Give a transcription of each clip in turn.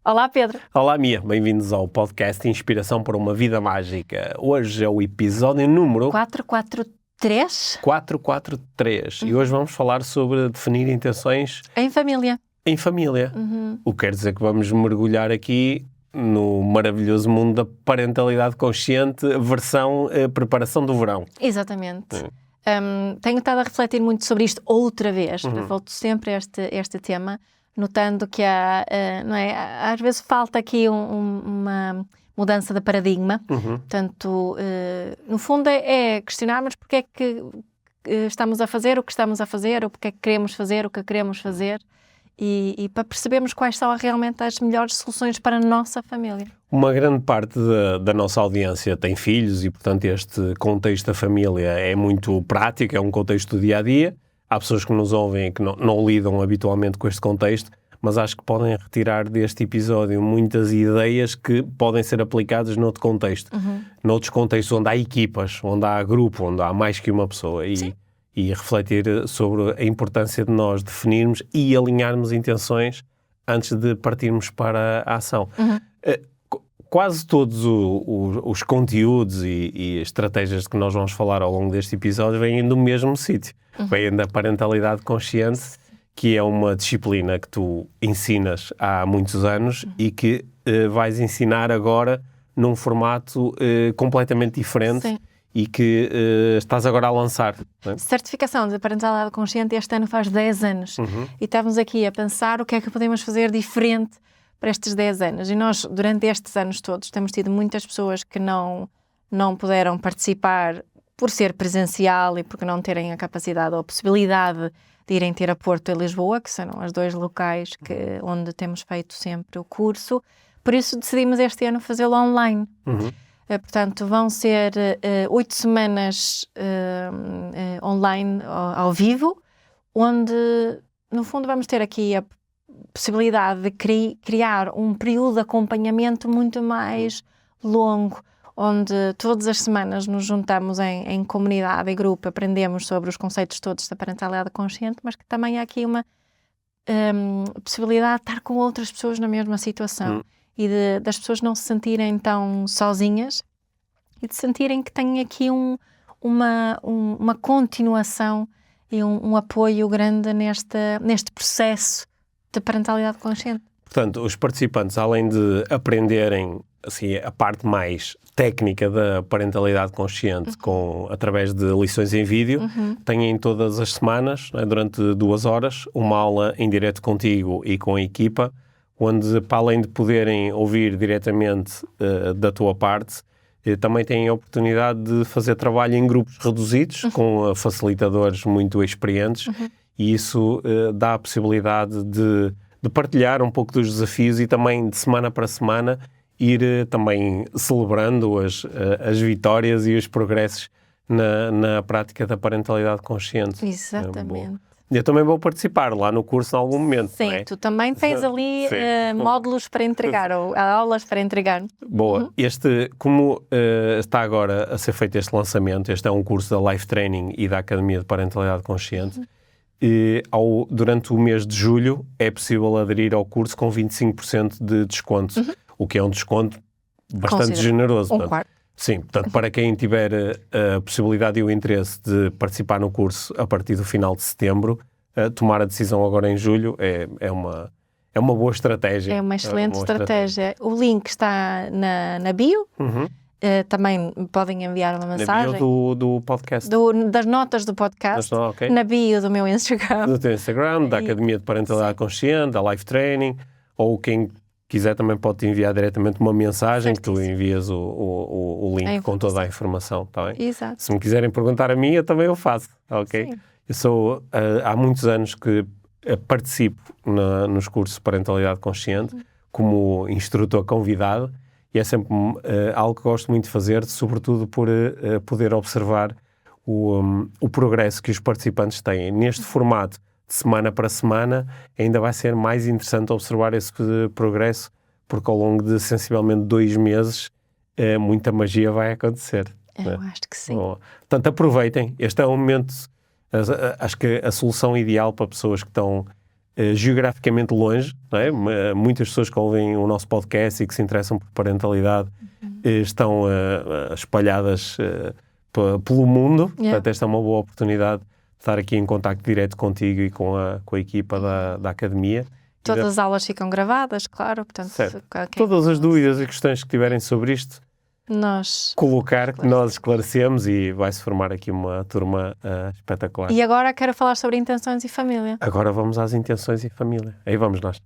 Olá, Pedro. Olá, Mia. Bem-vindos ao podcast Inspiração para uma Vida Mágica. Hoje é o episódio número 443 443 e hoje vamos falar sobre definir intenções em família. em família. O que quer dizer que vamos mergulhar aqui no maravilhoso mundo da parentalidade consciente, versão preparação do verão. Exatamente. Tenho estado a refletir muito sobre isto outra vez. Volto sempre a este tema, notando que não é, às vezes falta aqui uma mudança de paradigma. Portanto, no fundo é questionarmos porque é que estamos a fazer o que estamos a fazer, ou porque é que queremos fazer o que queremos fazer, e para percebermos quais são realmente as melhores soluções para a nossa família. Uma grande parte da nossa audiência tem filhos e, portanto, este contexto da família é muito prático, é um contexto do dia-a-dia. Há pessoas que nos ouvem e que não lidam habitualmente com este contexto, mas acho que podem retirar deste episódio muitas ideias que podem ser aplicadas noutro contexto. Noutros contextos onde há equipas, onde há grupo, onde há mais que uma pessoa. E refletir sobre a importância de nós definirmos e alinharmos intenções antes de partirmos para a ação. Quase todos os conteúdos e estratégias de que nós vamos falar ao longo deste episódio vêm do mesmo sítio. Vêm da parentalidade consciente, que é uma disciplina que tu ensinas há muitos anos e que vais ensinar agora num formato completamente diferente. Sim. E que estás agora a lançar. Não é? Certificação de parentalidade consciente este ano faz 10 anos. E estávamos aqui a pensar o que é que podemos fazer diferente para estes 10 anos. E nós, durante estes anos todos, temos tido muitas pessoas que não puderam participar por ser presencial e porque não terem a capacidade ou a possibilidade de irem ter a Porto e Lisboa, que são os dois locais onde temos feito sempre o curso. Por isso decidimos este ano fazê-lo online. Portanto, vão ser 8 semanas online, ao vivo, onde, no fundo, vamos ter aqui a possibilidade de criar um período de acompanhamento muito mais longo, onde todas as semanas nos juntamos em comunidade e grupo, aprendemos sobre os conceitos todos da parentalidade consciente, mas que também há aqui uma possibilidade de estar com outras pessoas na mesma situação. E das pessoas não se sentirem tão sozinhas e de sentirem que têm aqui uma continuação e um apoio grande neste processo de parentalidade consciente. Portanto, os participantes, além de aprenderem assim, a parte mais técnica da parentalidade consciente através de lições em vídeo, têm todas as semanas, né, durante 2 horas, uma aula em direto contigo e com a equipa, onde, para além de poderem ouvir diretamente da tua parte, também têm a oportunidade de fazer trabalho em grupos reduzidos, com facilitadores muito experientes, e isso dá a possibilidade de partilhar um pouco dos desafios e também, de semana para semana, ir também celebrando as vitórias e os progressos na prática da parentalidade consciente. Exatamente. Eu também vou participar lá no curso em algum momento. Sim, não é? tu também tens ali módulos para entregar, ou aulas para entregar. Boa. Como está agora a ser feito este lançamento, este é um curso da Life Training e da Academia de Parentalidade Consciente, durante o mês de julho é possível aderir ao curso com 25% de desconto, o que é um desconto bastante generoso. Um quarto. Sim, portanto, para quem tiver a possibilidade e o interesse de participar no curso a partir do final de setembro, tomar a decisão agora em julho é uma boa estratégia. É uma excelente estratégia. O link está na bio. Também podem enviar uma mensagem. Na bio do podcast. Das notas do podcast. Okay. Na bio do meu Instagram. Do teu Instagram, da Academia de Parentalidade Consciente, da Life Training, ou quem quiser também pode-te enviar diretamente uma mensagem, que tu envias o link com toda a informação, está bem? Exato. Se me quiserem perguntar a mim, eu também o faço, ok? Sim. Eu sou, há muitos anos que participo nos cursos de Parentalidade Consciente como instrutor convidado, e é sempre algo que gosto muito de fazer, sobretudo por poder observar o progresso que os participantes têm. Neste formato, de semana para semana, ainda vai ser mais interessante observar esse progresso, porque ao longo de sensivelmente 2 meses, muita magia vai acontecer. Eu acho que sim. Bom, portanto, aproveitem. Este é um momento, acho que a solução ideal para pessoas que estão geograficamente longe, não é? Muitas pessoas que ouvem o nosso podcast e que se interessam por parentalidade estão espalhadas pelo mundo. Portanto, esta é uma boa oportunidade de estar aqui em contacto direto contigo e com a equipa da Academia. Todas as aulas ficam gravadas, claro. Portanto, todas as dúvidas e questões que tiverem sobre isto, nós esclarecemos e vai-se formar aqui uma turma espetacular. E agora quero falar sobre intenções e família. Agora vamos às intenções e família. Aí vamos nós.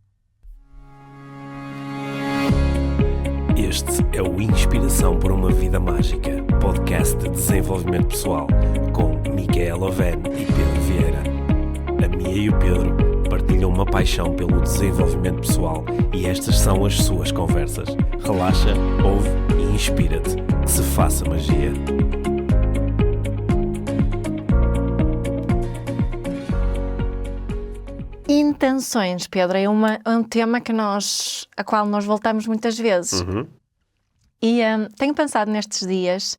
Este é o Inspiração por uma Vida Mágica, podcast de desenvolvimento pessoal, com Micaela Oven e Pedro Vieira. A Mia e o Pedro partilham uma paixão pelo desenvolvimento pessoal e estas são as suas conversas. Relaxa, ouve e inspira-te. Que se faça magia. Intenções, Pedro, é um tema a qual nós voltamos muitas vezes. E tenho pensado nestes dias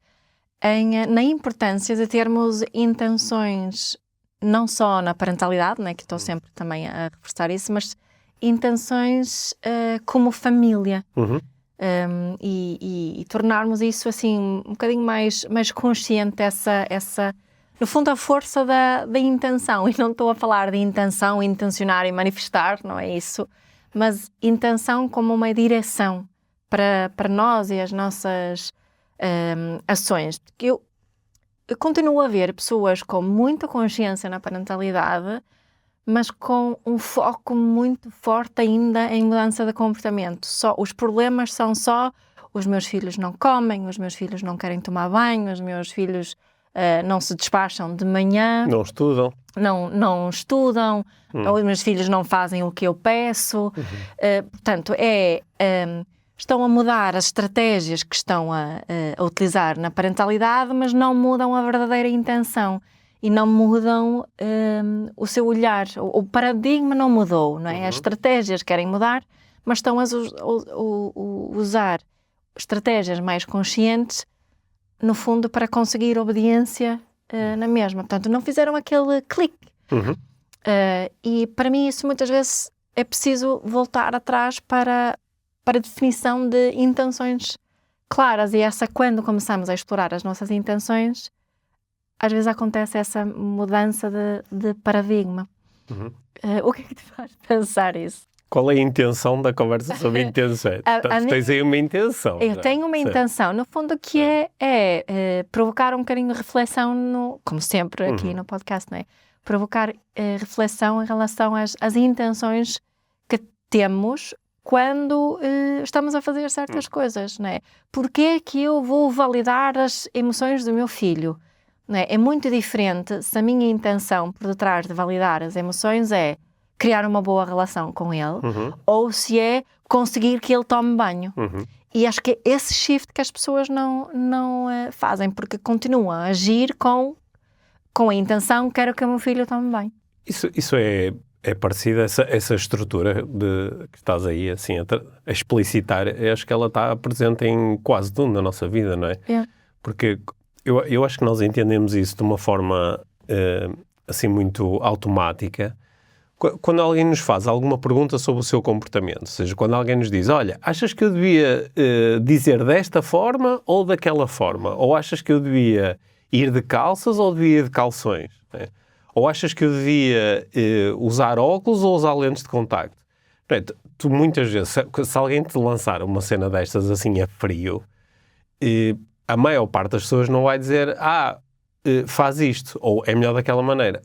na importância de termos intenções, não só na parentalidade, né, que estou sempre também a reforçar isso, mas intenções como família. E tornarmos isso assim um bocadinho mais consciente, essa no fundo a força da intenção. E não estou a falar de intenção, intencionar e manifestar, não é isso, mas intenção como uma direção para nós e as nossas ações. Porque eu continuo a ver pessoas com muita consciência na parentalidade, mas com um foco muito forte ainda em mudança de comportamento. Os problemas são só: os meus filhos não comem, os meus filhos não querem tomar banho, os meus filhos não se despacham de manhã. Não estudam. Não estudam, os meus filhos não fazem o que eu peço. Portanto, estão a mudar as estratégias que estão a utilizar na parentalidade, mas não mudam a verdadeira intenção e não mudam o seu olhar. O paradigma não mudou, não é? As estratégias querem mudar, mas estão a usar estratégias mais conscientes, no fundo, para conseguir obediência na mesma. Portanto, não fizeram aquele clique. E para mim isso muitas vezes é preciso voltar atrás para a definição de intenções claras, e quando começamos a explorar as nossas intenções, às vezes acontece essa mudança de paradigma. O que é que te faz pensar isso? Qual é a intenção da conversa sobre intenções? Tens aí uma intenção. Eu tenho uma intenção, no fundo, que é provocar um bocadinho de reflexão, como sempre aqui no podcast, não é? Provocar reflexão em relação às intenções que temos quando estamos a fazer certas coisas, não é? Porquê é que eu vou validar as emoções do meu filho? Não é? É muito diferente se a minha intenção por detrás de validar as emoções é criar uma boa relação com ele, ou se é conseguir que ele tome banho. E acho que é esse shift que as pessoas não fazem, porque continuam a agir com a intenção: quero que o meu filho tome banho. Isso é parecido, essa estrutura que estás aí assim, a explicitar. Acho que ela está presente em quase tudo na nossa vida, não é? Porque eu acho que nós entendemos isso de uma forma assim muito automática. Quando alguém nos faz alguma pergunta sobre o seu comportamento, ou seja, quando alguém nos diz: olha, achas que eu devia dizer desta forma ou daquela forma? Ou achas que eu devia ir de calças ou devia ir de calções? Né? Ou achas que eu devia usar óculos ou usar lentes de contacto? Tu muitas vezes, se alguém te lançar uma cena destas assim a frio, a maior parte das pessoas não vai dizer: faz isto, ou é melhor daquela maneira.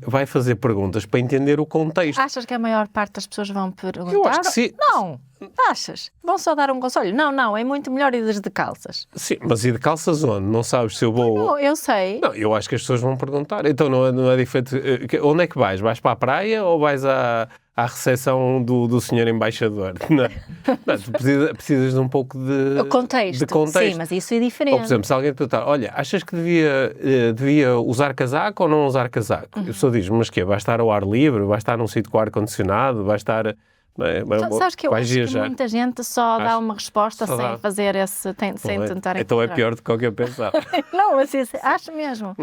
Vai fazer perguntas para entender o contexto. Achas que a maior parte das pessoas vão perguntar? Eu acho que sim. Não, achas? Vão só dar um conselho? Não, é muito melhor ir de calças. Sim, mas ir de calças onde? Não sabes se eu vou... Não, eu sei. Não, eu acho que as pessoas vão perguntar. Então não é diferente. Onde é que vais? Vais para a praia ou vais à recepção do senhor embaixador? Não, tu precisas de um pouco de contexto. Sim, mas isso é diferente. Ou, por exemplo, se alguém te perguntar: olha, achas que devia usar casaco ou não usar casaco? Eu só digo: mas quê? Vai estar ao ar livre? Vai estar num sítio com ar-condicionado? Vai estar... Sabes que eu acho que muita gente só dá uma resposta sem fazer sem tentar... Então é pior do que eu pensava. Não, mas acho mesmo.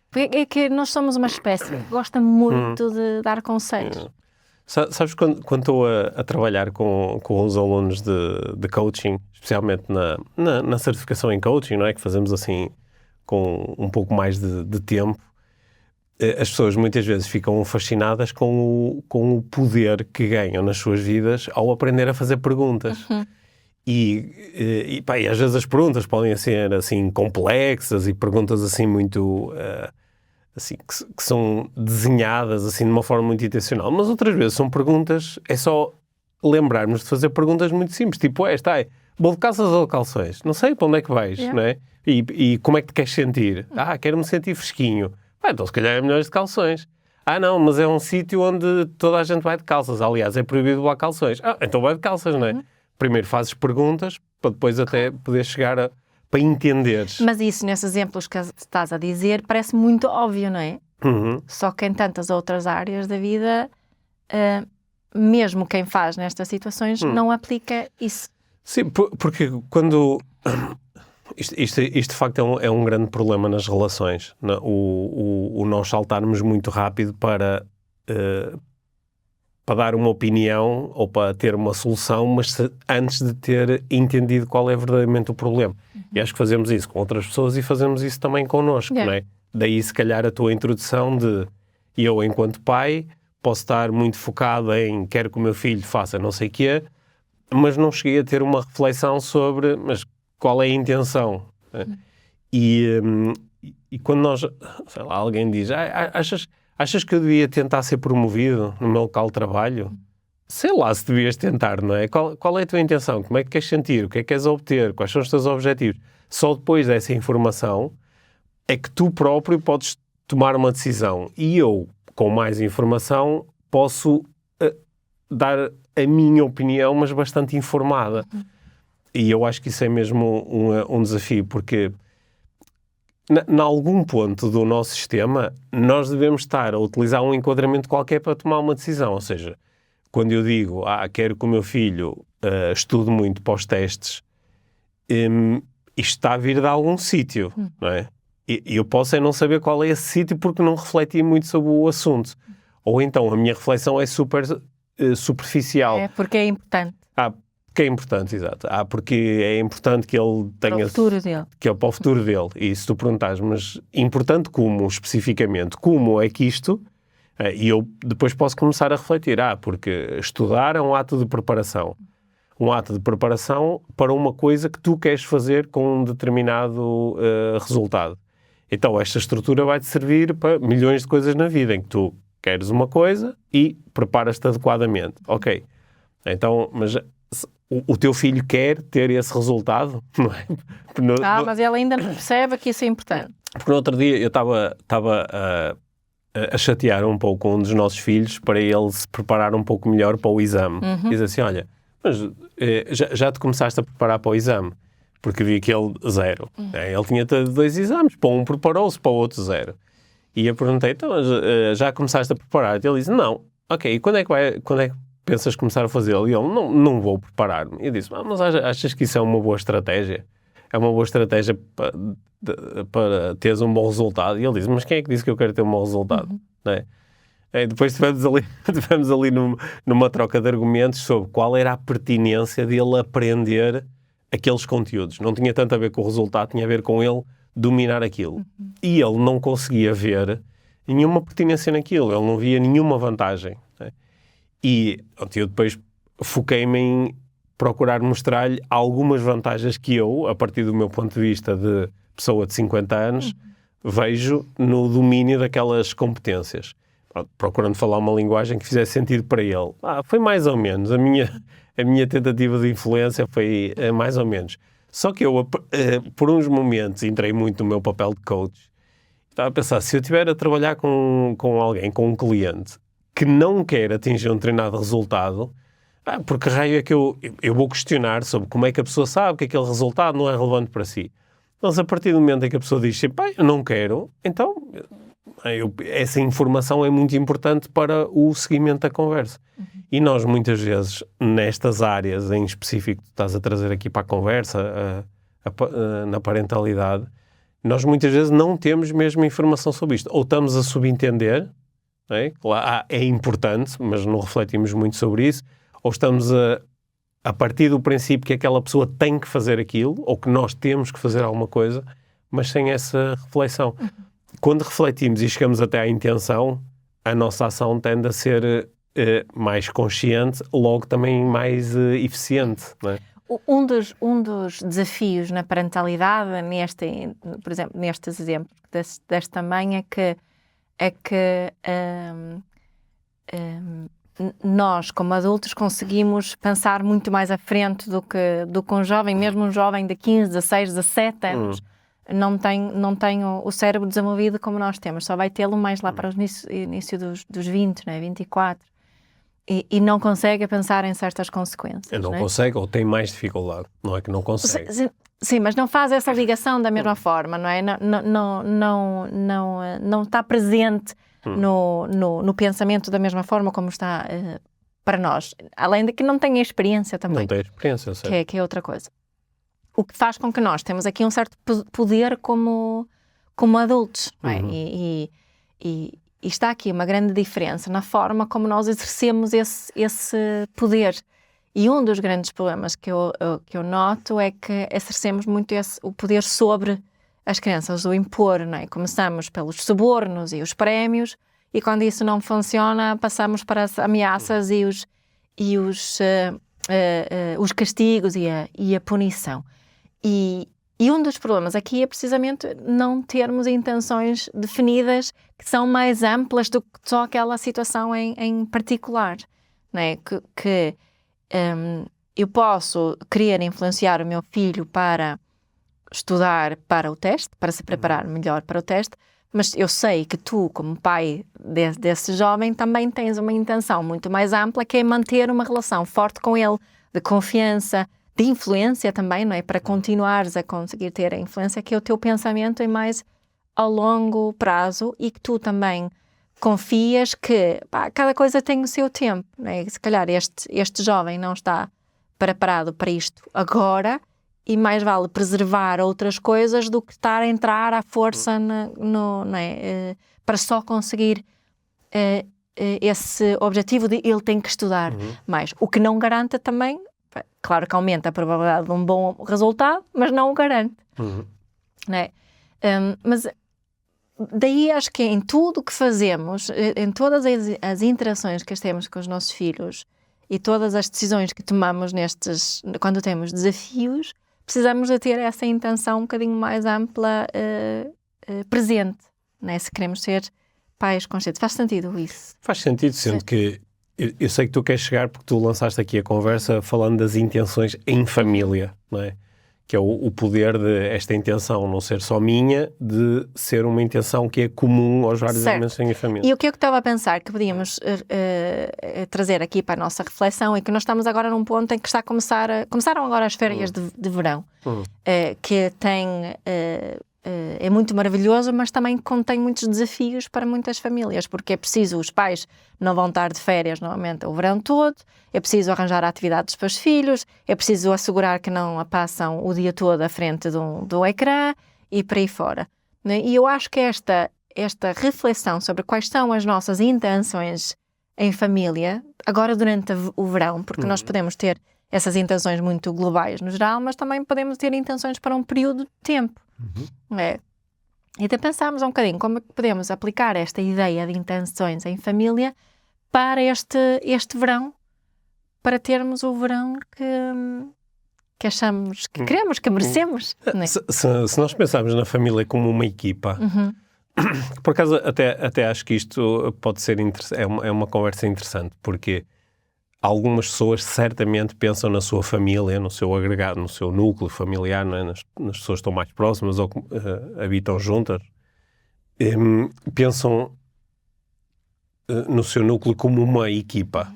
Porque é que nós somos uma espécie que gosta muito de dar conselhos. Sabes, quando estou a trabalhar com os alunos de coaching, especialmente na certificação em coaching, não é? Que fazemos assim com um pouco mais de tempo, as pessoas muitas vezes ficam fascinadas com o poder que ganham nas suas vidas ao aprender a fazer perguntas. E às vezes as perguntas podem ser assim complexas e perguntas assim muito assim, que são desenhadas assim de uma forma muito intencional, mas outras vezes são perguntas, é só lembrarmos de fazer perguntas muito simples, tipo vou de calças ou de calções? Não sei, para onde é que vais, não é? E como é que te queres sentir? Quero-me sentir fresquinho. Então se calhar é melhor de calções. Não, mas é um sítio onde toda a gente vai de calças. Aliás, é proibido levar calções. Então vai de calças, não é? Primeiro fazes perguntas, para depois até poder chegar para entenderes. Mas isso, nesses exemplos que estás a dizer, parece muito óbvio, não é? Só que em tantas outras áreas da vida, mesmo quem faz nestas situações, não aplica isso. Sim, porque quando... Isto de facto é um grande problema nas relações. O nós saltarmos muito rápido para dar uma opinião ou para ter uma solução, mas antes de ter entendido qual é verdadeiramente o problema. E acho que fazemos isso com outras pessoas e fazemos isso também connosco, não é? Daí, se calhar, a tua introdução de eu, enquanto pai, posso estar muito focado em quero que o meu filho faça não sei o quê, mas não cheguei a ter uma reflexão sobre mas qual é a intenção. Né? E quando nós, sei lá, alguém diz, achas que eu devia tentar ser promovido no meu local de trabalho? Sei lá se devias tentar, não é? Qual é a tua intenção? Como é que queres sentir? O que é que queres obter? Quais são os teus objetivos? Só depois dessa informação é que tu próprio podes tomar uma decisão. E eu, com mais informação, posso dar a minha opinião, mas bastante informada. E eu acho que isso é mesmo um desafio, porque em algum ponto do nosso sistema nós devemos estar a utilizar um enquadramento qualquer para tomar uma decisão. Ou seja, quando eu digo, quero que o meu filho estude muito para os testes, isto está a vir de algum sítio, não é? E eu posso não saber qual é esse sítio porque não refleti muito sobre o assunto. Ou então a minha reflexão é super superficial. Porque é importante. Que é importante, exato. Porque é importante que ele tenha... Para o futuro dele. Que é para o futuro dele. E se tu perguntares, mas importante como, especificamente, como é que isto... E eu depois posso começar a refletir. Porque estudar é um ato de preparação. Um ato de preparação para uma coisa que tu queres fazer com um determinado resultado. Então, esta estrutura vai-te servir para milhões de coisas na vida, em que tu queres uma coisa e preparas-te adequadamente. Ok. Então, mas... O teu filho quer ter esse resultado, não é? Mas ele ainda não percebe que isso é importante. Porque no outro dia eu estava a chatear um pouco um dos nossos filhos para ele se preparar um pouco melhor para o exame. Diz assim, olha, mas já te começaste a preparar para o exame? Porque vi que ele 0. Ele tinha 2 exames, para um preparou-se, para o outro 0. E eu perguntei, então, já começaste a preparar? Ele disse, não. Ok, e quando é que pensas começar a fazê-lo? E ele, não vou preparar-me. E eu disse, mas achas que isso é uma boa estratégia? É uma boa estratégia para teres um bom resultado? E ele disse, mas quem é que disse que eu quero ter um bom resultado? Não é? E depois estivemos ali numa troca de argumentos sobre qual era a pertinência de ele aprender aqueles conteúdos. Não tinha tanto a ver com o resultado, tinha a ver com ele dominar aquilo. E ele não conseguia ver nenhuma pertinência naquilo. Ele não via nenhuma vantagem. E eu depois foquei-me em procurar mostrar-lhe algumas vantagens que eu, a partir do meu ponto de vista de pessoa de 50 anos, vejo no domínio daquelas competências. Procurando falar uma linguagem que fizesse sentido para ele. Foi mais ou menos. A minha tentativa de influência foi mais ou menos. Só que eu, por uns momentos, entrei muito no meu papel de coach. Estava a pensar, se eu estiver a trabalhar com alguém, com um cliente, que não quer atingir um determinado resultado, porque raio é que eu vou questionar sobre como é que a pessoa sabe que aquele resultado não é relevante para si. Mas a partir do momento em que a pessoa diz, eu não quero, então essa informação é muito importante para o seguimento da conversa. E nós muitas vezes, nestas áreas em específico que tu estás a trazer aqui para a conversa, na parentalidade, nós muitas vezes não temos mesmo informação sobre isto. Ou estamos a subentender não é? É importante, mas não refletimos muito sobre isso, ou estamos a partir do princípio que aquela pessoa tem que fazer aquilo, ou que nós temos que fazer alguma coisa, mas sem essa reflexão. Quando refletimos e chegamos até à intenção, a nossa ação tende a ser mais consciente, logo também mais eficiente, não é? Um dos desafios na parentalidade, por exemplo, nestes exemplos desta mãe, é que nós, como adultos, conseguimos pensar muito mais à frente do que um jovem, mesmo um jovem de 15, 16, 17 anos, não tem o cérebro desenvolvido como nós temos, só vai tê-lo mais lá para o início dos 20, né, 24. E não consegue pensar em certas consequências. Não consegue ou tem mais dificuldade, não é que não consegue. Sim, mas não faz essa ligação da mesma forma, não é? Não está presente no pensamento da mesma forma como está para nós. Além de que não tem a experiência também. Não tem experiência, certo. Que é outra coisa. O que faz com que nós temos aqui um certo poder como adultos, não é? E está aqui uma grande diferença na forma como nós exercemos esse poder. E um dos grandes problemas que eu noto é que exercemos muito o poder sobre as crianças, o impor, não é? Começamos pelos subornos e os prémios, e quando isso não funciona, passamos para as ameaças e os castigos e a punição. E um dos problemas aqui é precisamente não termos intenções definidas que são mais amplas do que só aquela situação em particular, não é? Eu posso querer influenciar o meu filho para estudar para o teste, para se preparar melhor para o teste, mas eu sei que tu, como pai desse jovem, também tens uma intenção muito mais ampla, que é manter uma relação forte com ele, de confiança, de influência também, não é? Para continuares a conseguir ter a influência, que é o teu pensamento é mais a longo prazo e que tu também confias que cada coisa tem o seu tempo, não é? Se calhar este jovem não está preparado para isto agora e mais vale preservar outras coisas do que estar a entrar à força não é? Para só conseguir esse objetivo de ele tem que estudar mais. O que não garanta também. Claro que aumenta a probabilidade de um bom resultado, mas não o garante. Não é? Mas daí acho que em tudo o que fazemos, em todas as interações que temos com os nossos filhos e todas as decisões que tomamos quando temos desafios, precisamos de ter essa intenção um bocadinho mais ampla presente, não é? Se queremos ser pais conscientes. Faz sentido isso? Faz sentido, sendo que eu sei que tu queres chegar porque tu lançaste aqui a conversa falando das intenções em família, não é? Que é o poder de esta intenção não ser só minha, de ser uma intenção que é comum aos vários elementos em família. E o que eu estava a pensar que podíamos trazer aqui para a nossa reflexão é que nós estamos agora num ponto em que começaram agora as férias de verão, que tem... é muito maravilhoso, mas também contém muitos desafios para muitas famílias, porque é preciso, os pais não vão estar de férias normalmente o verão todo, é preciso arranjar atividades para os filhos, é preciso assegurar que não a passam o dia todo à frente do ecrã e por aí fora. E eu acho que esta reflexão sobre quais são as nossas intenções em família, agora durante o verão, porque nós podemos ter essas intenções muito globais no geral, mas também podemos ter intenções para um período de tempo. É. E até pensámos um bocadinho como é que podemos aplicar esta ideia de intenções em família para este verão, para termos o verão que achamos que queremos, que merecemos. Não é? Se nós pensarmos na família como uma equipa, por acaso até acho que isto pode ser é uma conversa interessante, porque algumas pessoas certamente pensam na sua família, no seu agregado, no seu núcleo familiar, não é? nas pessoas que estão mais próximas ou que habitam juntas, pensam no seu núcleo como uma equipa.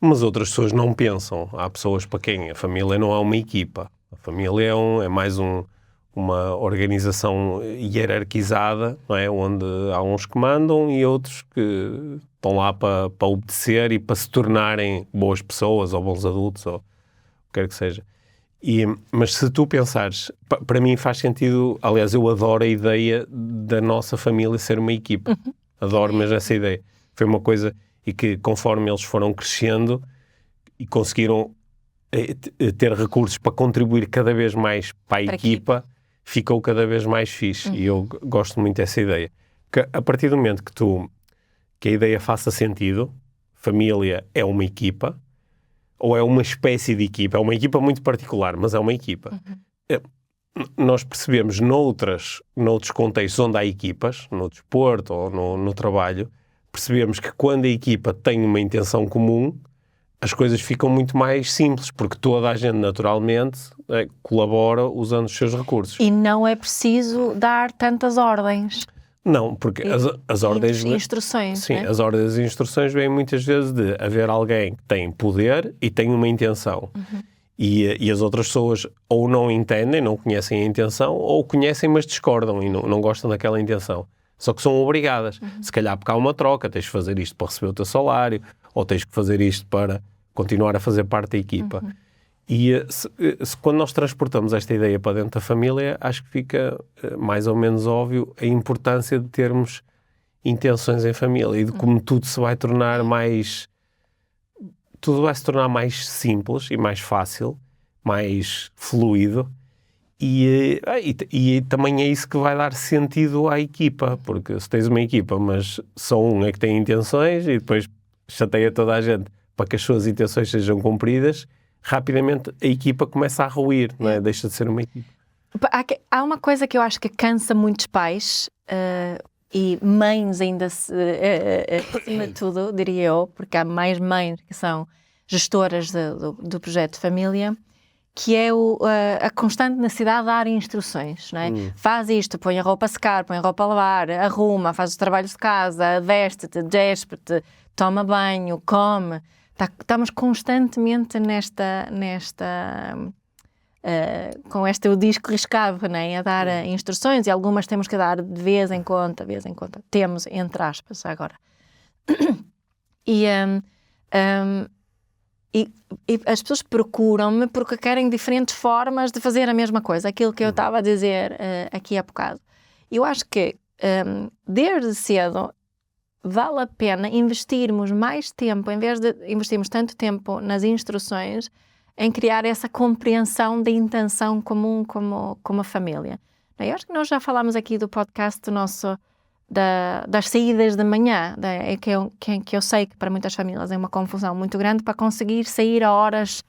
Mas outras pessoas não pensam. Há pessoas para quem a família não é uma equipa. A família é mais uma organização hierarquizada, não é? Onde há uns que mandam e outros que estão lá para obedecer e para se tornarem boas pessoas ou bons adultos ou o que quer que seja. Mas se tu pensares, para mim faz sentido, aliás, eu adoro a ideia da nossa família ser uma equipa. Adoro mesmo essa ideia. foi uma coisa e que conforme eles foram crescendo e conseguiram ter recursos para contribuir cada vez mais para a equipa, ficou cada vez mais fixe. E eu gosto muito dessa ideia. Que a partir do momento que a ideia faça sentido, família é uma equipa, ou é uma espécie de equipa, é uma equipa muito particular, mas é uma equipa. Nós percebemos noutros contextos onde há equipas, no desporto ou no trabalho, percebemos que quando a equipa tem uma intenção comum, as coisas ficam muito mais simples, porque toda a gente naturalmente colabora usando os seus recursos. E não é preciso dar tantas ordens. Não, porque as ordens... Instruções. Sim, né? as ordens e instruções vêm muitas vezes de haver alguém que tem poder e tem uma intenção. E as outras pessoas ou não entendem, não conhecem a intenção, ou conhecem, mas discordam e não gostam daquela intenção. Só que são obrigadas. Se calhar porque há uma troca, tens de fazer isto para receber o teu salário, ou tens que fazer isto para continuar a fazer parte da equipa. E quando nós transportamos esta ideia para dentro da família, acho que fica mais ou menos óbvio a importância de termos intenções em família e de como tudo se vai tornar mais... Tudo vai se tornar mais simples e mais fácil, mais fluido. E também é isso que vai dar sentido à equipa, porque se tens uma equipa, mas só um é que tem intenções e depois chateia toda a gente para que as suas intenções sejam cumpridas, rapidamente a equipa começa a ruir, não é? Deixa de ser uma equipa. Há uma coisa que eu acho que cansa muitos pais e mães ainda, acima de tudo, diria eu, porque há mais mães que são gestoras do projeto de família, que é a constante necessidade de dar instruções, não é? Faz isto, põe a roupa a secar, põe a roupa a lavar, arruma, faz os trabalhos de casa, veste-te, despe-te, toma banho, come. Estamos constantemente com este disco riscado, né? A dar instruções, e algumas temos que dar de vez em quando. Temos, entre aspas, agora. E as pessoas procuram-me porque querem diferentes formas de fazer a mesma coisa, aquilo que eu estava a dizer aqui há bocado. Eu acho que desde cedo vale a pena investirmos mais tempo, em vez de investirmos tanto tempo nas instruções, em criar essa compreensão da intenção comum como a família. Eu acho que nós já falámos aqui do podcast das saídas de manhã, que eu sei que para muitas famílias é uma confusão muito grande para conseguir sair a horas...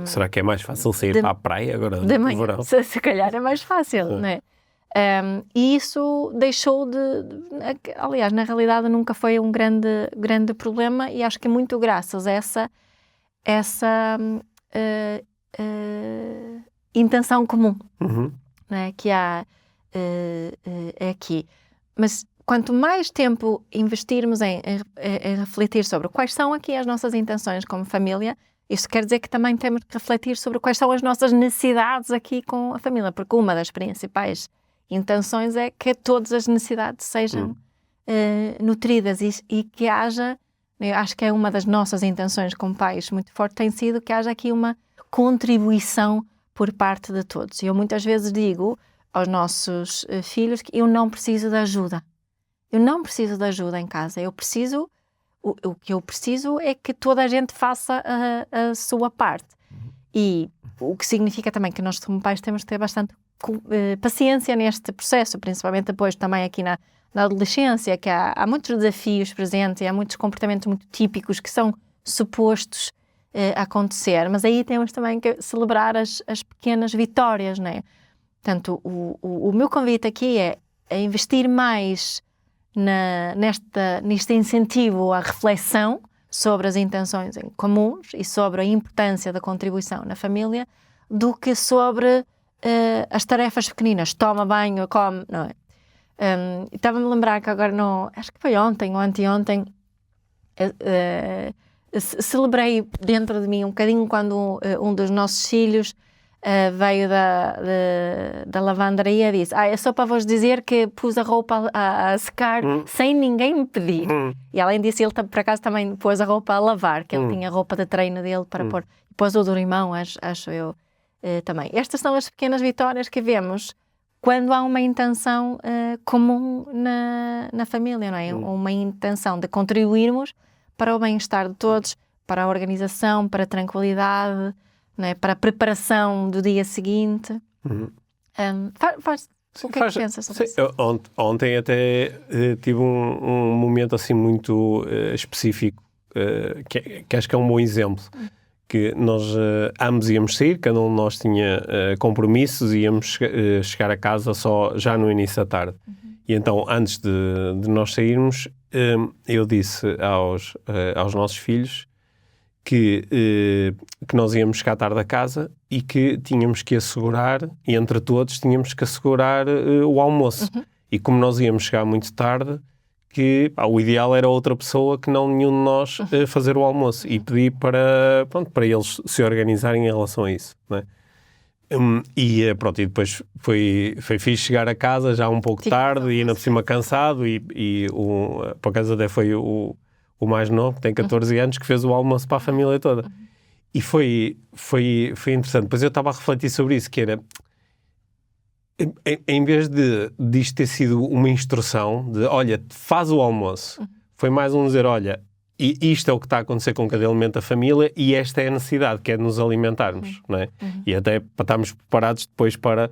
Será que é mais fácil sair para a praia agora de manhã? No verão? Se calhar é mais fácil, não é? E isso deixou aliás, na realidade nunca foi um grande problema, e acho que é muito graças a essa intenção comum, né, que há aqui. Mas quanto mais tempo investirmos em refletir sobre quais são aqui as nossas intenções como família, isso quer dizer que também temos que refletir sobre quais são as nossas necessidades aqui com a família, porque uma das principais intenções é que todas as necessidades sejam nutridas e que haja, eu acho que é uma das nossas intenções como pais muito forte, tem sido que haja aqui uma contribuição por parte de todos. E eu muitas vezes digo aos nossos filhos que eu não preciso de ajuda. Eu não preciso de ajuda em casa. O que eu preciso é que toda a gente faça a sua parte. E o que significa também que nós como pais temos que ter bastante paciência neste processo, principalmente depois também aqui na adolescência, que há muitos desafios presentes e há muitos comportamentos muito típicos que são supostos acontecer, mas aí temos também que celebrar as pequenas vitórias, não é? Portanto, o meu convite aqui é investir mais neste incentivo à reflexão sobre as intenções em comuns e sobre a importância da contribuição na família, do que sobre as tarefas pequeninas, toma banho, come, não é? Estava-me a lembrar que agora, acho que foi ontem ou anteontem, celebrei dentro de mim um bocadinho quando um dos nossos filhos veio da lavandaria e disse: é só para vos dizer que pus a roupa a secar sem ninguém me pedir. E além disso, ele por acaso também pôs a roupa a lavar, que ele tinha a roupa de treino dele para pôr. E pôs o do irmão, acho eu, também. Estas são as pequenas vitórias que vemos quando há uma intenção comum na família, não é? Uma intenção de contribuirmos para o bem-estar de todos, para a organização, para a tranquilidade, não é? Para a preparação do dia seguinte. O que é que pensas sobre isso? Ontem até tive um momento assim muito específico, que acho que é um bom exemplo, que nós ambos íamos sair, cada um de nós tinha compromissos e íamos chegar a casa só já no início da tarde. E então, antes de nós sairmos, eu disse aos nossos filhos que nós íamos chegar tarde a casa e que tínhamos que assegurar, e entre todos tínhamos que assegurar o almoço. E como nós íamos chegar muito tarde, que o ideal era outra pessoa que não nenhum de nós fazer o almoço. E pedi para eles se organizarem em relação a isso, não é? E depois foi fixe chegar a casa já um pouco tarde e ainda por cima cansado por acaso até foi o mais novo, que tem 14 anos, que fez o almoço para a família toda. E foi interessante. Depois eu estava a refletir sobre isso, que era, em vez disto ter sido uma instrução de, olha, faz o almoço, foi mais um dizer, olha, isto é o que está a acontecer com cada elemento da família e esta é a necessidade, que é de nos alimentarmos, não é? E até para estarmos preparados depois para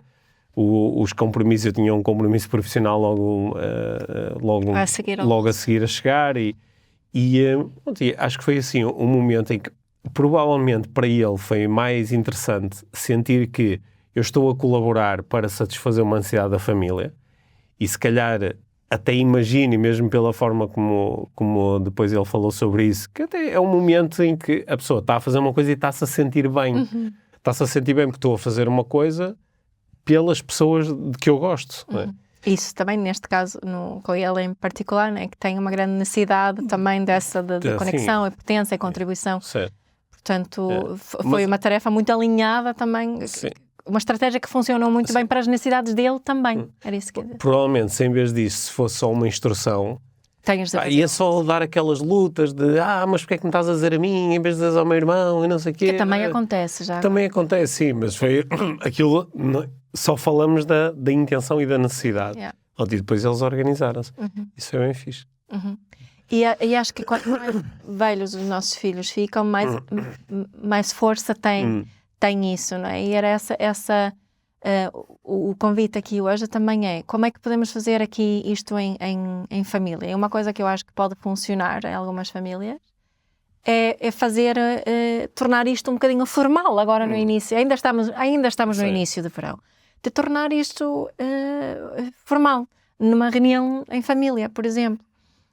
os compromissos. Eu tinha um compromisso profissional logo a seguir a chegar e acho que foi assim um momento em que provavelmente para ele foi mais interessante sentir que eu estou a colaborar para satisfazer uma necessidade da família e se calhar até imagine, mesmo pela forma como depois ele falou sobre isso, que até é um momento em que a pessoa está a fazer uma coisa e está-se a sentir bem. Está-se a sentir bem porque estou a fazer uma coisa pelas pessoas de que eu gosto, não é? Isso também, neste caso, com ele em particular, né, que tem uma grande necessidade também dessa de conexão, e potência e contribuição. Certo. Portanto, foi uma tarefa muito alinhada também, uma estratégia que funcionou muito bem para as necessidades dele também. Era isso que eu ia dizer. Provavelmente, se em vez disso, se fosse só uma instrução, ia só dar aquelas lutas de mas porque é que me estás a dizer a mim em vez de dizer ao meu irmão e não sei o quê. Que também acontece já. Também acontece, sim, mas foi aquilo... Só falamos da intenção e da necessidade. E depois eles organizaram-se. Isso é bem fixe. E acho que quanto mais velhos os nossos filhos ficam, mais força tem isso, não é? E era o convite aqui hoje também é, como é que podemos fazer aqui isto em família? E uma coisa que eu acho que pode funcionar em algumas famílias é fazer, tornar isto um bocadinho formal agora no início. Ainda estamos no início do verão. De tornar isto formal. Numa reunião em família, por exemplo.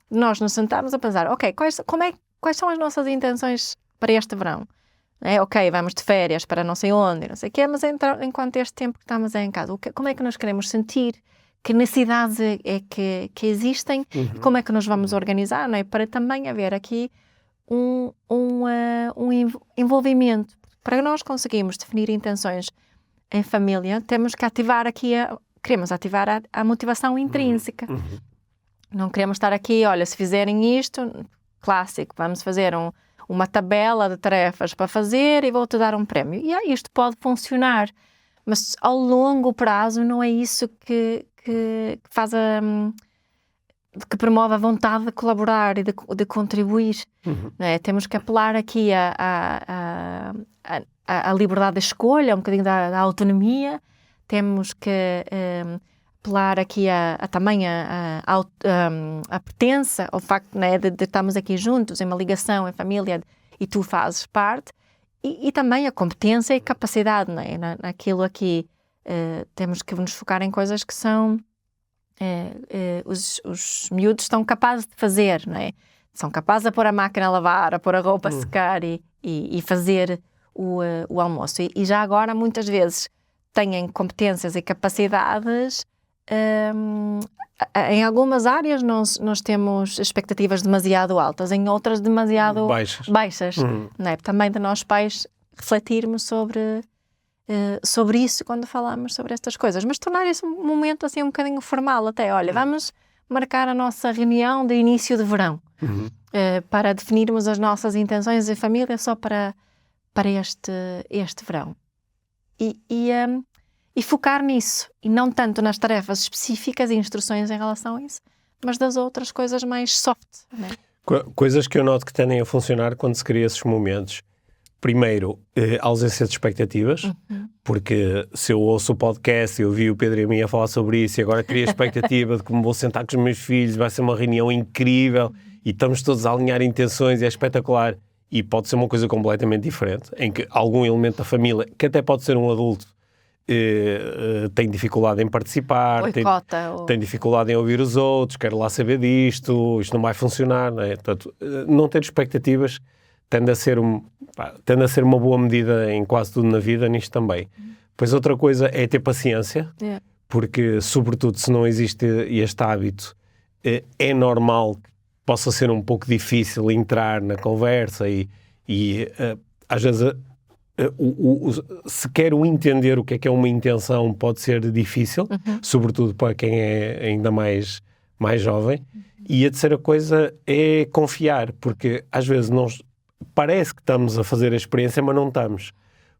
Nós nos sentamos a pensar, ok, quais são as nossas intenções para este verão? Ok, vamos de férias para não sei onde, não sei o quê, mas enquanto este tempo que estamos em casa, como é que nos queremos sentir? Que necessidades é que existem? Como é que nos vamos organizar? Não é? Para também haver aqui um envolvimento. Para nós conseguirmos definir intenções em família, temos que ativar aqui queremos ativar a motivação intrínseca. Não queremos estar aqui, olha, se fizerem isto, clássico, vamos fazer uma tabela de tarefas para fazer e vou-te dar um prémio. E isto pode funcionar, mas ao longo prazo não é isso que faz que promove a vontade de colaborar e de contribuir. Não é? Temos que apelar aqui à liberdade de escolha, um bocadinho da autonomia. Temos que apelar aqui também à pertença, ao facto, né, de estarmos aqui juntos, em uma ligação, em família, e tu fazes parte. E também a competência e capacidade, não é? Naquilo aqui temos que nos focar em coisas que são... os miúdos estão capazes de fazer, não é? São capazes de pôr a máquina a lavar, a pôr a roupa a secar e fazer o almoço. E já agora, muitas vezes, têm competências e capacidades. Em algumas áreas nós temos expectativas demasiado altas, em outras demasiado baixas. Não é? Também de nós pais refletirmos sobre isso quando falamos sobre estas coisas, mas tornar isso um momento assim um bocadinho formal até. Olha, vamos marcar a nossa reunião de início de verão para definirmos as nossas intenções em família só para este verão. E e focar nisso, e não tanto nas tarefas específicas e instruções em relação a isso, mas das outras coisas mais soft, né? Coisas que eu noto que tendem a funcionar quando se cria esses momentos. Primeiro, a ausência de expectativas, porque se eu ouço o podcast e eu vi o Pedro e a mim a falar sobre isso e agora crio a expectativa de como vou sentar com os meus filhos, vai ser uma reunião incrível e estamos todos a alinhar intenções e é espetacular, e pode ser uma coisa completamente diferente, em que algum elemento da família, que até pode ser um adulto, tem dificuldade em participar, tem dificuldade em ouvir os outros, quer lá saber disto, isto não vai funcionar, não é? Portanto, não ter expectativas tende a ser uma boa medida em quase tudo na vida, nisto também. Pois outra coisa é ter paciência, porque, sobretudo, se não existe este hábito, é normal que possa ser um pouco difícil entrar na conversa e às vezes se quero entender o que é uma intenção pode ser difícil, sobretudo para quem é ainda mais jovem. E a terceira coisa é confiar, porque às vezes parece que estamos a fazer a experiência, mas não estamos.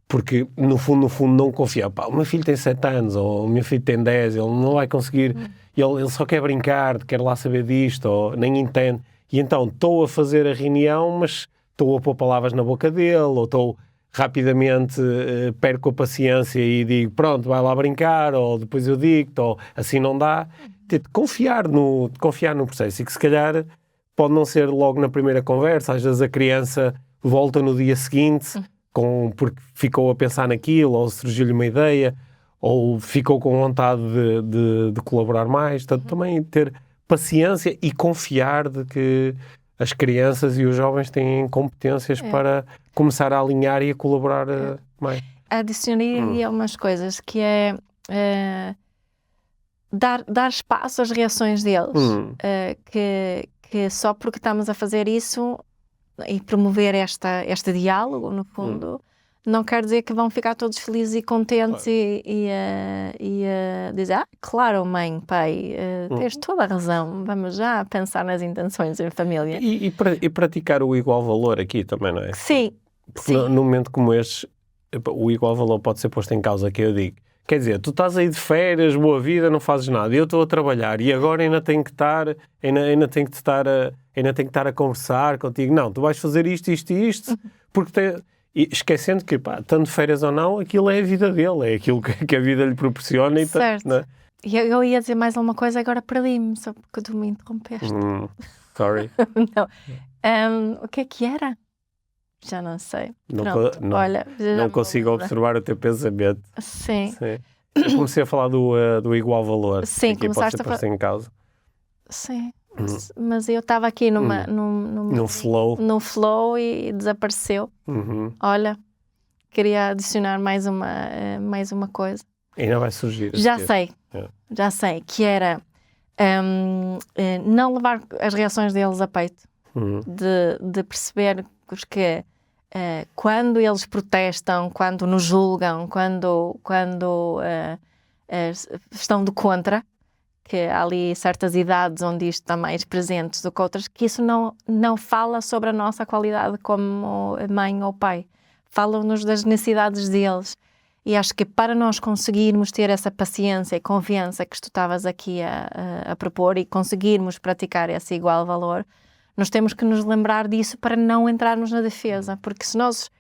Porque, no fundo, não confia. Pá, o meu filho tem 7 anos, ou o meu filho tem 10, ele não vai conseguir, ele só quer brincar, quer lá saber disto, ou nem entende. E então, estou a fazer a reunião, mas estou a pôr palavras na boca dele, ou estou rapidamente, perco a paciência e digo, pronto, vai lá brincar, ou depois eu digo-te, ou assim não dá. Confiar no processo, e que se calhar pode não ser logo na primeira conversa, às vezes a criança volta no dia seguinte porque ficou a pensar naquilo, ou surgiu-lhe uma ideia, ou ficou com vontade de colaborar mais. Portanto, também ter paciência e confiar de que as crianças e os jovens têm competências para começar a alinhar e a colaborar mais. Adicionaria umas coisas, que é dar espaço às reações deles, que só porque estamos a fazer isso e promover este diálogo, no fundo, não quer dizer que vão ficar todos felizes e contentes e dizer, claro, mãe, pai, tens toda a razão, vamos já pensar nas intenções em família. E praticar o igual valor aqui também, não é? Sim. Porque num momento como este, o igual valor pode ser posto em causa, que eu digo, quer dizer, tu estás aí de férias, boa vida, não fazes nada, e eu estou a trabalhar, e agora ainda tenho que estar a conversar contigo. Não, tu vais fazer isto, porque esquecendo que, tanto de férias ou não, aquilo é a vida dele, é aquilo que a vida lhe proporciona. E certo. Não é? E eu ia dizer mais alguma coisa, agora perdi-me, só porque tu me interrompeste. Sorry. Não. O que era? Já não sei. Não consigo observar o teu pensamento. Sim. Eu comecei a falar do igual valor. Sim, aqui começaste pode ser em causa. Sim. Mas eu estava aqui num flow e desapareceu. Olha, queria adicionar mais uma coisa. Ainda vai surgir. Já sei, que era não levar as reações deles a peito, de perceber que quando eles protestam, quando nos julgam, quando estão do contra, que há ali certas idades onde isto está mais presente do que outras, que isso não fala sobre a nossa qualidade como mãe ou pai. Falam-nos das necessidades deles. E acho que para nós conseguirmos ter essa paciência e confiança que tu estavas aqui a propor e conseguirmos praticar esse igual valor, nós temos que nos lembrar disso para não entrarmos na defesa. Porque se nós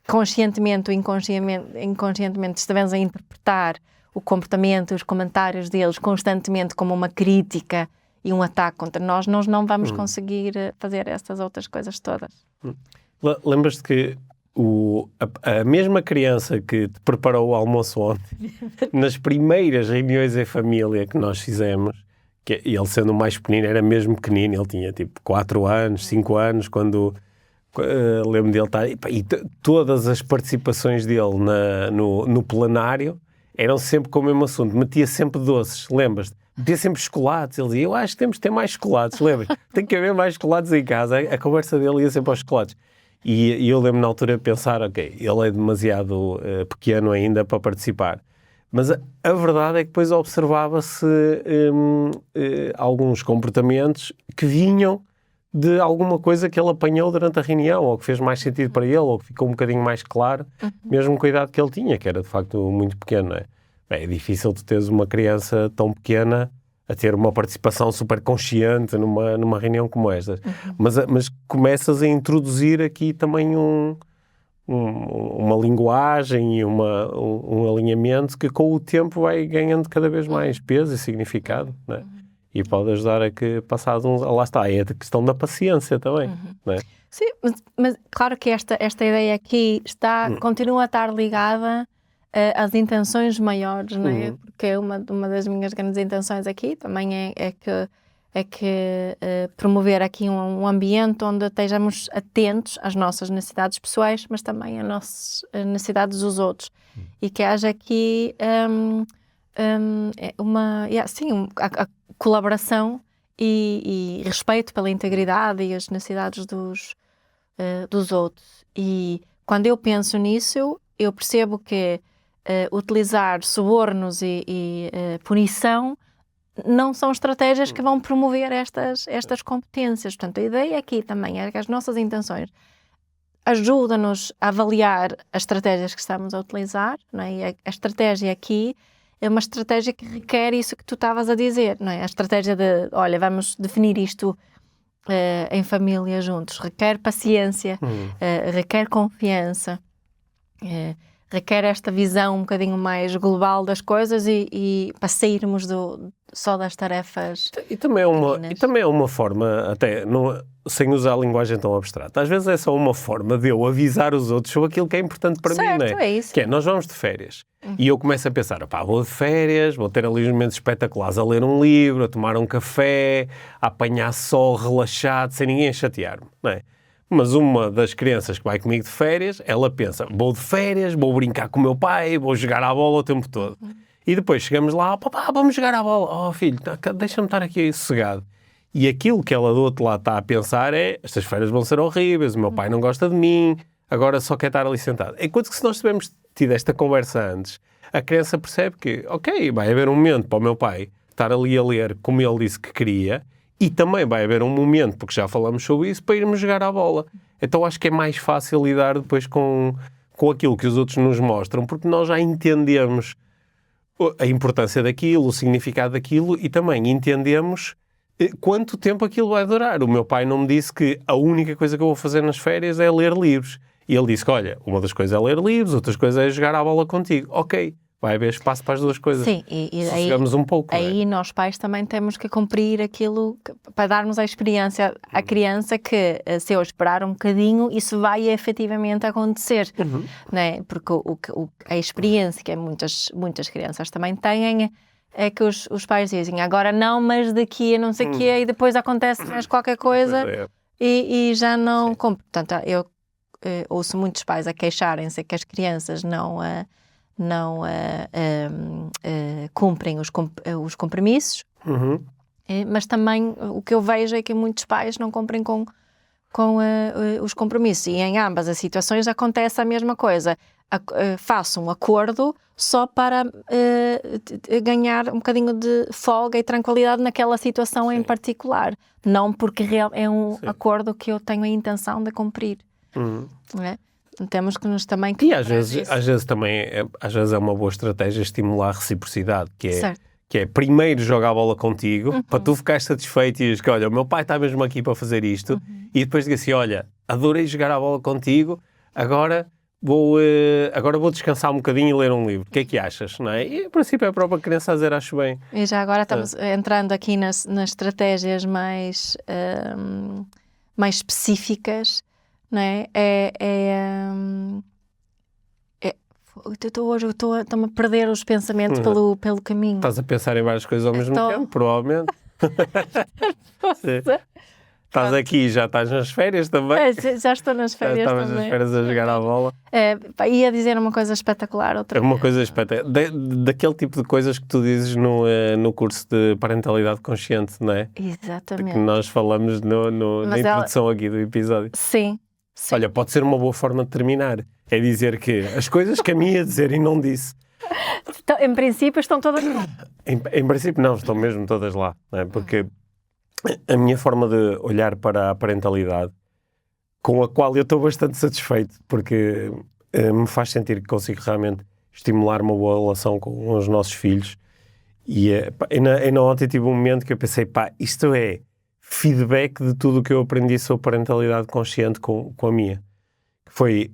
conscientemente ou inconscientemente estivermos a interpretar o comportamento, os comentários deles constantemente como uma crítica e um ataque contra nós não vamos conseguir fazer estas outras coisas todas. Lembras-te que a mesma criança que te preparou o almoço ontem, nas primeiras reuniões em família que nós fizemos, que ele sendo o mais pequenino, era mesmo pequenino, ele tinha tipo 4 anos, 5 anos, quando lembro dele estar... E todas as participações dele no plenário eram sempre com o mesmo assunto, metia sempre doces, lembras-te? Metia sempre chocolates, ele dizia, eu acho que temos de ter mais chocolates, lembras? Tem que haver mais chocolates em casa, a conversa dele ia sempre aos chocolates. E eu lembro na altura de pensar, ok, ele é demasiado pequeno ainda para participar. Mas a verdade é que depois observava-se alguns comportamentos que vinham de alguma coisa que ele apanhou durante a reunião, ou que fez mais sentido para ele, ou que ficou um bocadinho mais claro, mesmo com a idade que ele tinha, que era de facto muito pequeno, não é? Bem, é difícil tu teres uma criança tão pequena a ter uma participação super consciente numa reunião como esta. Mas começas a introduzir aqui também uma linguagem e um alinhamento que com o tempo vai ganhando cada vez mais peso e significado, não é? E pode ajudar a que passados uns... Lá está, é a questão da paciência também, não é? Sim, mas claro que esta ideia aqui continua a estar ligada às intenções maiores, não é? Porque uma das minhas grandes intenções aqui também é que promover aqui um ambiente onde estejamos atentos às nossas necessidades pessoais, mas também às nossas necessidades dos outros. E que haja aqui a colaboração e respeito pela integridade e as necessidades dos outros. E quando eu penso nisso, eu percebo que utilizar subornos e punição não são estratégias que vão promover estas competências. Portanto, a ideia aqui também é que as nossas intenções ajudam-nos a avaliar as estratégias que estamos a utilizar, não é? E a estratégia aqui é uma estratégia que requer isso que tu estavas a dizer, não é? A estratégia de, olha, vamos definir isto em família juntos, requer paciência, requer confiança, requer esta visão um bocadinho mais global das coisas e para sairmos só das tarefas. E também é uma forma, até sem usar a linguagem tão abstrata, às vezes é só uma forma de eu avisar os outros sobre aquilo que é importante para mim, não é? É isso. Que é, nós vamos de férias e eu começo a pensar, vou de férias, vou ter ali uns momentos espetaculares a ler um livro, a tomar um café, a apanhar sol relaxado, sem ninguém chatear-me, não é? Mas uma das crianças que vai comigo de férias, ela pensa, vou de férias, vou brincar com o meu pai, vou jogar à bola o tempo todo. E depois chegamos lá, papá, vamos jogar à bola. Oh filho, deixa-me estar aqui sossegado. E aquilo que ela do outro lado está a pensar é, estas férias vão ser horríveis, o meu pai não gosta de mim, agora só quer estar ali sentado. Enquanto que se nós tivermos tido esta conversa antes, a criança percebe que, ok, vai haver um momento para o meu pai estar ali a ler como ele disse que queria, e também vai haver um momento, porque já falamos sobre isso, para irmos jogar à bola. Então acho que é mais fácil lidar depois com aquilo que os outros nos mostram, porque nós já entendemos a importância daquilo, o significado daquilo, e também entendemos quanto tempo aquilo vai durar. O meu pai não me disse que a única coisa que eu vou fazer nas férias é ler livros. E ele disse que, olha, uma das coisas é ler livros, outras coisas é jogar à bola contigo. Ok, vai haver espaço para as duas coisas. Sim, e aí, chegamos um pouco. Aí nós pais também temos que cumprir aquilo para darmos a experiência à criança que, se eu esperar um bocadinho, isso vai efetivamente acontecer. Não é? Porque a experiência que muitas crianças também têm é que os pais dizem, agora não, mas daqui a não sei o quê, e depois acontece mais qualquer coisa e já não cumpre. Portanto, eu ouço muitos pais a queixarem-se que as crianças não cumprem os compromissos, mas também o que eu vejo é que muitos pais não cumprem com os compromissos, e em ambas as situações acontece a mesma coisa. Faço um acordo só para ganhar um bocadinho de folga e tranquilidade naquela situação em particular, não porque é um acordo que eu tenho a intenção de cumprir. Não é? Temos que nos também... E às vezes também é uma boa estratégia estimular a reciprocidade, que é primeiro jogar a bola contigo, para tu ficares satisfeito e dizes que, olha, o meu pai está mesmo aqui para fazer isto, e depois diga assim, olha, adorei jogar a bola contigo, agora vou descansar um bocadinho e ler um livro. O que é que achas? Não é? E, a princípio, é a própria criança a dizer, acho bem. E já agora estamos entrando aqui nas estratégias mais específicas, não é? Estou-me a perder os pensamentos pelo caminho. Estás a pensar em várias coisas ao mesmo tempo, provavelmente. Estás aqui, já estás nas férias também. Já estou nas férias também. Estavas nas férias a jogar à bola. Ia dizer uma coisa espetacular. Uma coisa espetacular. Daquele tipo de coisas que tu dizes no curso de parentalidade consciente, não é? Exatamente. Que nós falamos na introdução aqui do episódio. Sim. Olha, pode ser uma boa forma de terminar. É dizer que as coisas que a mim ia dizer e não disse. Em princípio estão todas lá. Em princípio não, estão mesmo todas lá. Não é? Porque a minha forma de olhar para a parentalidade, com a qual eu estou bastante satisfeito, porque me faz sentir que consigo realmente estimular uma boa relação com os nossos filhos. E ainda ontem tive um momento que eu pensei, isto é feedback de tudo o que eu aprendi sobre parentalidade consciente com a Mia. Foi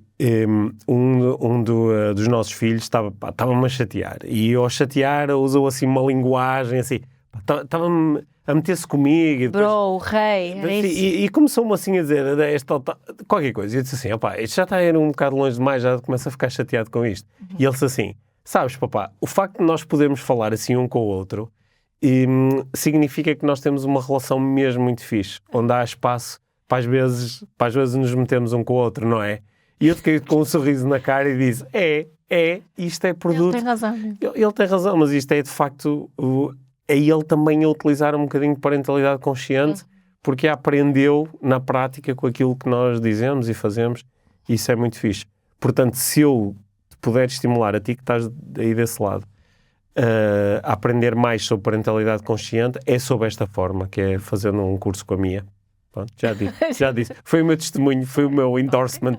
dos nossos filhos estava-me a chatear, e eu, ao chatear, usou assim uma linguagem assim, estava-me a meter-se comigo e depois, bro, rei, e começou-me assim a dizer qualquer coisa, e eu disse assim, isto já está a ir um bocado longe demais, já começo a ficar chateado com isto. E ele disse assim, sabes, papá, o facto de nós podermos falar assim um com o outro significa que nós temos uma relação mesmo muito fixe, onde há espaço para às vezes nos metemos um com o outro, não é? E eu fiquei com um sorriso na cara e disse, isto é produto. Ele tem razão. Ele tem razão, mas isto é de facto é ele também a utilizar um bocadinho de parentalidade consciente, porque aprendeu na prática com aquilo que nós dizemos e fazemos, e isso é muito fixe. Portanto, se eu te puder estimular a ti que estás aí desse lado a aprender mais sobre parentalidade consciente, é sob esta forma, que é fazendo um curso com a Mia. Pronto, já disse. Foi o meu testemunho, foi o meu endorsement.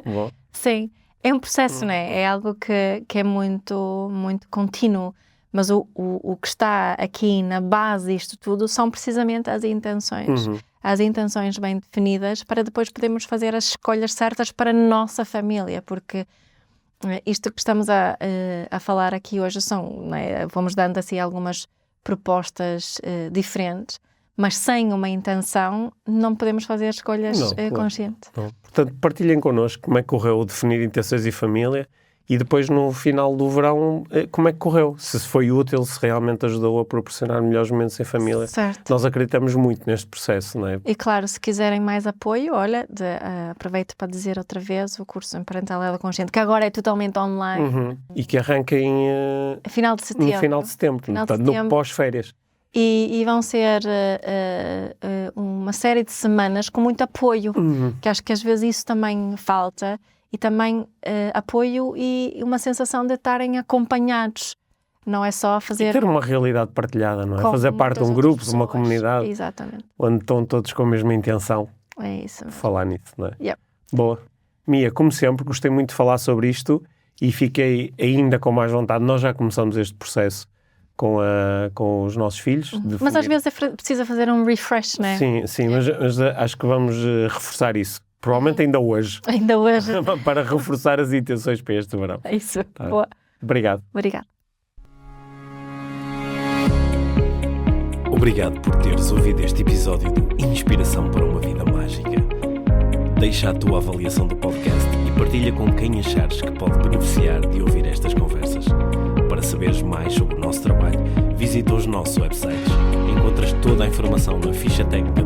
Bom. Sim, é um processo, né? É algo que é muito, muito contínuo, mas o que está aqui na base disto tudo são precisamente as intenções. As intenções bem definidas, para depois podermos fazer as escolhas certas para a nossa família, porque isto que estamos a falar aqui hoje são, né, vamos dando assim algumas propostas diferentes, mas sem uma intenção não podemos fazer escolhas conscientes. Não. Portanto, partilhem connosco como é que correu o definir intenções e família, e depois no final do verão como é que correu, se foi útil, se realmente ajudou a proporcionar melhores momentos em família. Certo. Nós acreditamos muito neste processo, não é? E claro, se quiserem mais apoio, olha, aproveito para dizer outra vez o curso em Parentalidade Consciente, que agora é totalmente online. E que arranca no final de setembro. Portanto, no pós-férias. E vão ser uma série de semanas com muito apoio, que acho que às vezes isso também falta, e também apoio e uma sensação de estarem acompanhados, não é só fazer... E ter uma realidade partilhada, não é? Fazer parte de um grupo, de uma comunidade. Exatamente. Onde estão todos com a mesma intenção. É isso mesmo. Falar nisso, não é? Yep. Boa. Mia, como sempre, gostei muito de falar sobre isto e fiquei ainda com mais vontade. Nós já começamos este processo com os nossos filhos. Mas às vezes precisa fazer um refresh, não é? Sim, mas acho que vamos reforçar isso. Provavelmente ainda hoje. Ainda hoje. Para reforçar as intenções para este verão. É isso. Tá. Boa. Obrigado. Obrigado por teres ouvido este episódio do Inspiração para uma Vida Mágica. Deixa a tua avaliação do podcast e partilha com quem achares que pode beneficiar de ouvir estas conversas. Para saberes mais sobre o nosso trabalho, visita os nossos websites. Encontras toda a informação na ficha técnica